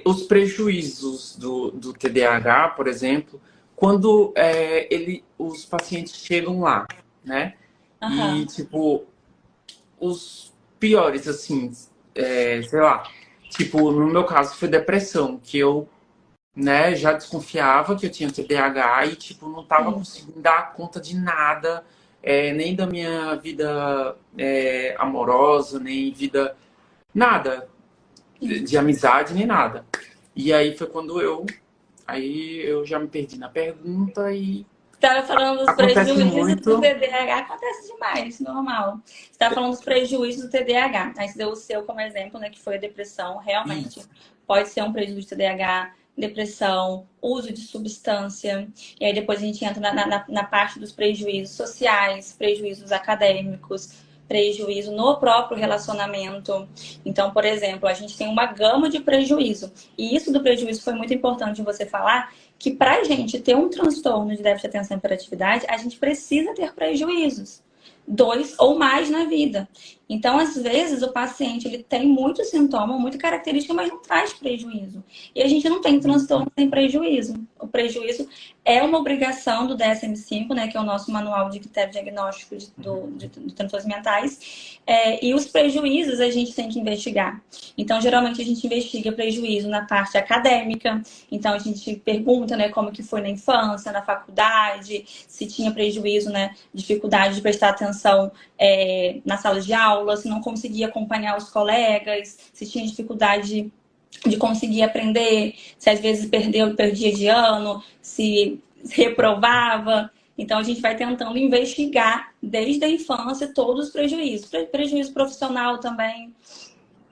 os prejuízos do TDAH, por exemplo, quando os pacientes chegam lá, né? E, Aham. tipo, os piores, assim, sei lá, tipo, no meu caso foi depressão, que eu, né, já desconfiava que eu tinha TDAH e, tipo, não tava Sim. conseguindo dar conta de nada, nem da minha vida amorosa, nem vida, nada, Sim. de amizade, nem nada. E aí foi quando aí eu já me perdi na pergunta e Estava falando dos acontece prejuízos do muito. TDAH, acontece demais, normal. Estava falando dos prejuízos do TDAH. Aí você deu o seu como exemplo, né, que foi a depressão. Realmente Isso. pode ser um prejuízo do TDAH, depressão, uso de substância. E aí depois a gente entra na parte dos prejuízos sociais, prejuízos acadêmicos, prejuízo no próprio relacionamento. Então, por exemplo, a gente tem uma gama de prejuízo. E isso do prejuízo foi muito importante você falar, que para a gente ter um transtorno de déficit de atenção e hiperatividade, a gente precisa ter prejuízos. Dois ou mais na vida. Então, às vezes, o paciente ele tem muito sintoma, muita característica, mas não traz prejuízo. E a gente não tem transtorno sem prejuízo. O prejuízo é uma obrigação do DSM-5, né, que é o nosso manual de critério diagnóstico de transtornos mentais. E os prejuízos a gente tem que investigar. Então, geralmente, a gente investiga prejuízo na parte acadêmica. Então, a gente pergunta, né, como que foi na infância, na faculdade, se tinha prejuízo, né, dificuldade de prestar atenção na sala de aula, se não conseguia acompanhar os colegas, se tinha dificuldade de conseguir aprender, se às vezes perdia de ano, se reprovava. Então, a gente vai tentando investigar desde a infância todos os prejuízos. Prejuízo profissional também.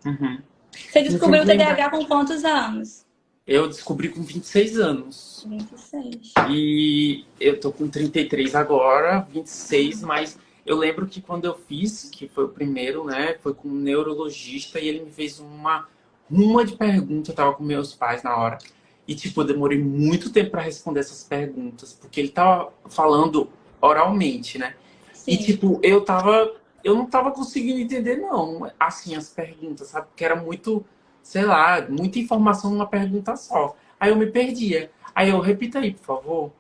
Uhum. Você Me fez descobriu o lembrar. TDAH com quantos anos? Eu descobri com 26 anos. 26. E eu tô com 33 agora, 26, mas eu lembro que quando eu fiz, que foi o primeiro, né, foi com um neurologista e ele me fez uma de perguntas, eu tava com meus pais na hora. E, tipo, eu demorei muito tempo para responder essas perguntas, porque ele tava falando oralmente, né? E, Sim. tipo, eu não tava conseguindo entender, não, assim, as perguntas, sabe? Porque era muito, sei lá, muita informação numa pergunta só. Aí eu me perdia. Aí eu, repita aí, por favor.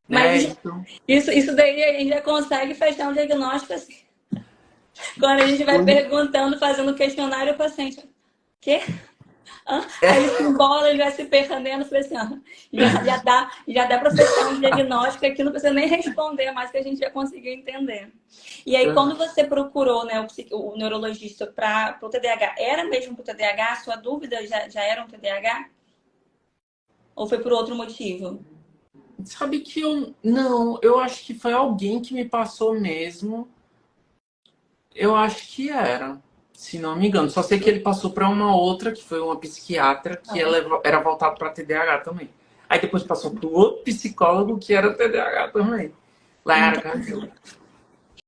Mas Né? Então, isso daí a gente já consegue fechar um diagnóstico assim. Quando a gente vai perguntando, fazendo questionário, o paciente, quê? Aí ele se embola, ele vai se perdendo, falei assim, ó, já dá para fechar um diagnóstico aqui, não precisa nem responder mais, que a gente já conseguiu entender. E aí, quando você procurou, né, o neurologista para o TDAH, era mesmo para o TDAH? A sua dúvida já era um TDAH? Ou foi por outro motivo? sabe que eu. Não, eu acho que foi alguém que me passou mesmo. Eu acho que era, se não me engano. Só sei que ele passou para uma outra, que foi uma psiquiatra, que ela era voltada para TDAH também. Aí depois passou para o outro psicólogo, que era TDAH também. Lá em Aracaju.